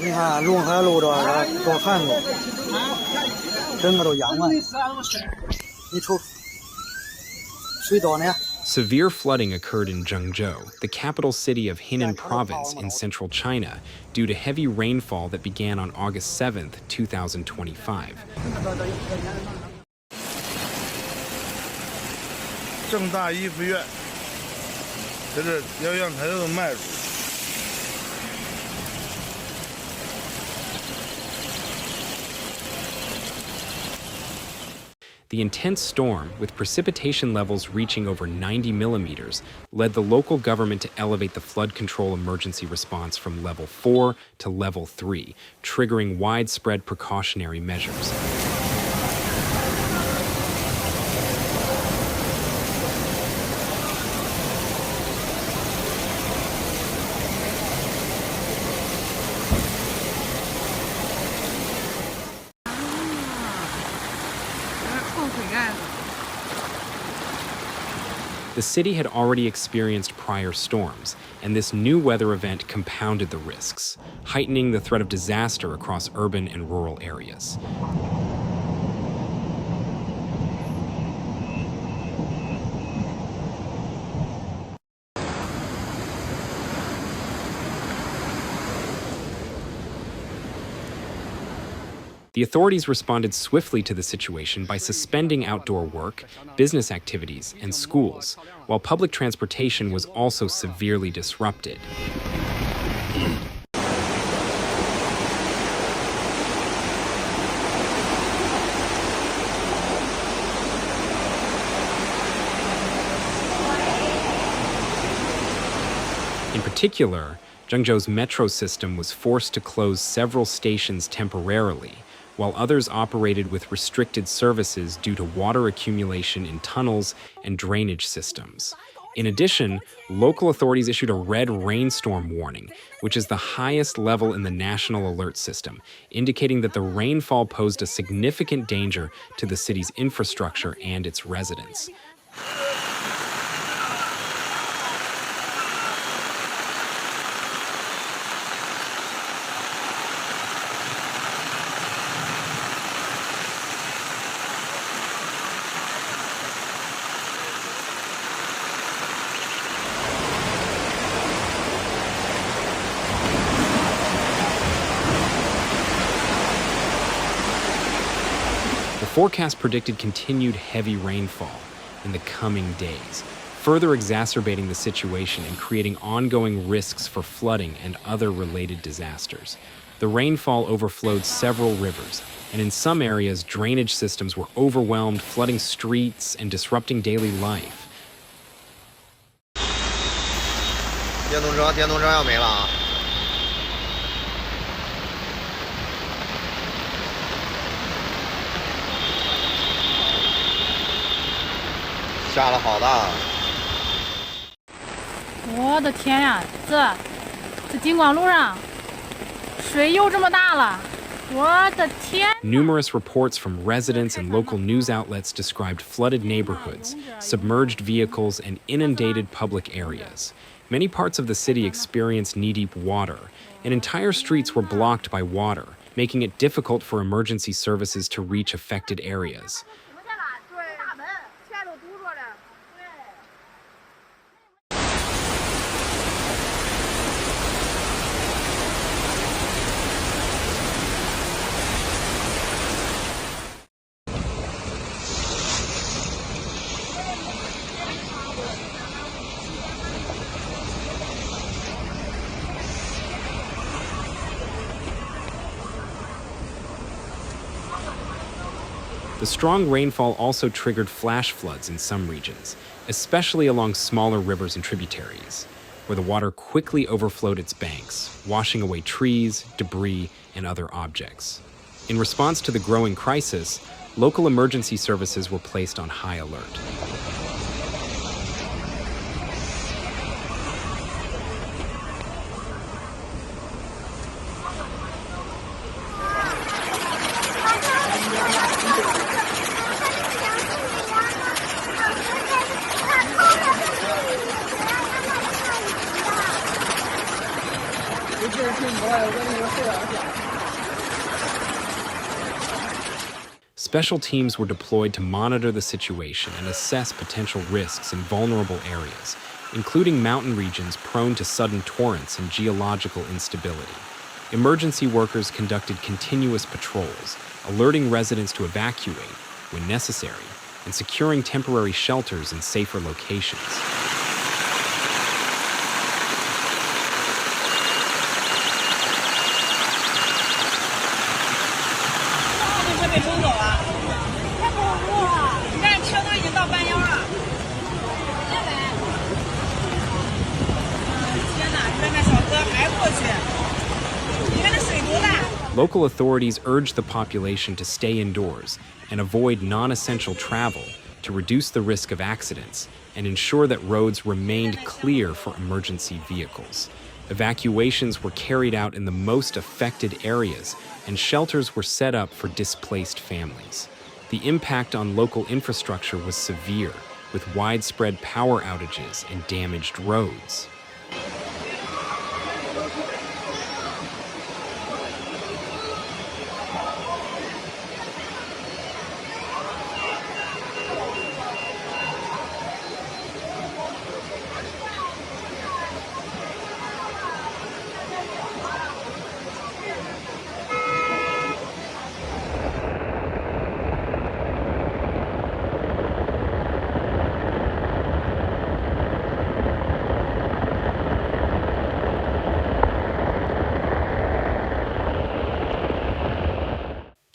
你看龙海路这个多旱路，整个都淹完。你瞅，水多呢。 Severe flooding occurred in Zhengzhou, the capital city of Henan province in central China, due to heavy rainfall that began on August 7th, 2025. 正大医学院，在这疗养台的脉入。 The intense storm, with precipitation levels reaching over 90 millimeters, led the local government to elevate the flood control emergency response from level 4 to level 3, triggering widespread precautionary measures. The city had already experienced prior storms, and this new weather event compounded the risks, heightening the threat of disaster across urban and rural areas. The authorities responded swiftly to the situation by suspending outdoor work, business activities, and schools, while public transportation was also severely disrupted. In particular, Zhengzhou's metro system was forced to close several stations temporarily, while others operated with restricted services due to water accumulation in tunnels and drainage systems. In addition, local authorities issued a red rainstorm warning, which is the highest level in the national alert system, indicating that the rainfall posed a significant danger to the city's infrastructure and its residents. The forecast predicted continued heavy rainfall in the coming days, further exacerbating the situation and creating ongoing risks for flooding and other related disasters. The rainfall overflowed several rivers, and in some areas, drainage systems were overwhelmed, flooding streets and disrupting daily life. 电动车要没了啊！ 下了好大！我的天呀，这京广路上水又这么大了，我的天！ Numerous reports from residents and local news outlets described flooded neighborhoods, submerged vehicles, and inundated public areas. Many parts of the city experienced knee-deep water, and entire streets were blocked by water, making it difficult for emergency services to reach affected areas. The strong rainfall also triggered flash floods in some regions, especially along smaller rivers and tributaries, where the water quickly overflowed its banks, washing away trees, debris, and other objects. In response to the growing crisis, local emergency services were placed on high alert. Special teams were deployed to monitor the situation and assess potential risks in vulnerable areas, including mountain regions prone to sudden torrents and geological instability. Emergency workers conducted continuous patrols, alerting residents to evacuate when necessary and securing temporary shelters in safer locations. Local authorities urged the population to stay indoors and avoid non-essential travel to reduce the risk of accidents and ensure that roads remained clear for emergency vehicles. Evacuations were carried out in the most affected areas, and shelters were set up for displaced families. The impact on local infrastructure was severe, with widespread power outages and damaged roads.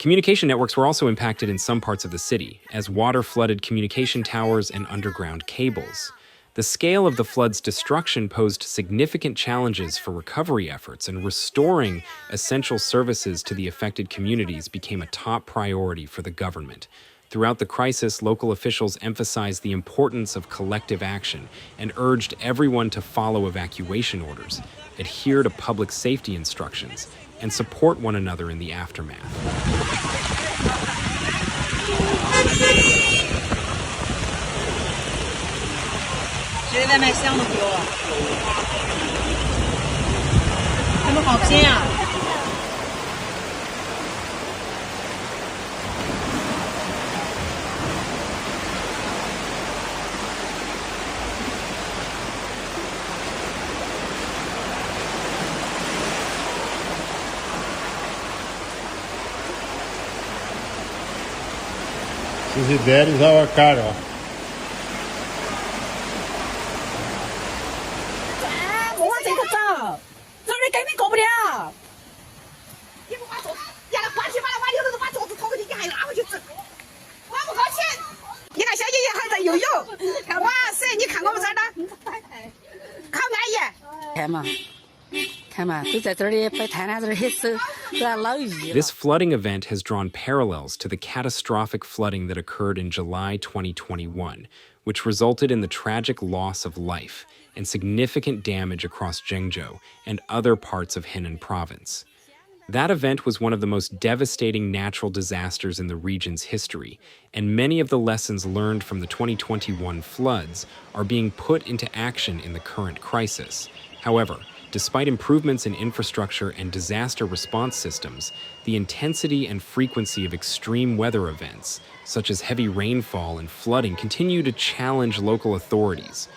Communication networks were also impacted in some parts of the city, as water flooded communication towers and underground cables. The scale of the flood's destruction posed significant challenges for recovery efforts, and restoring essential services to the affected communities became a top priority for the government. Throughout the crisis, local officials emphasized the importance of collective action and urged everyone to follow evacuation orders, adhere to public safety instructions, and support one another in the aftermath. Se deres ao cara, ó. 我这个找，这里根本过不了。你不把桌子，呀，把起把那碗溜都把桌子拖过去，你还拉回去整，我不花钱。你看小姐姐还在游泳，哇塞！你看我们这儿的，好安逸。看嘛。 This flooding event has drawn parallels to the catastrophic flooding that occurred in July 2021, which resulted in the tragic loss of life and significant damage across Zhengzhou and other parts of Henan province. That event was one of the most devastating natural disasters in the region's history, and many of the lessons learned from the 2021 floods are being put into action in the current crisis. However, despite improvements in infrastructure and disaster response systems, the intensity and frequency of extreme weather events, such as heavy rainfall and flooding, continue to challenge local authorities.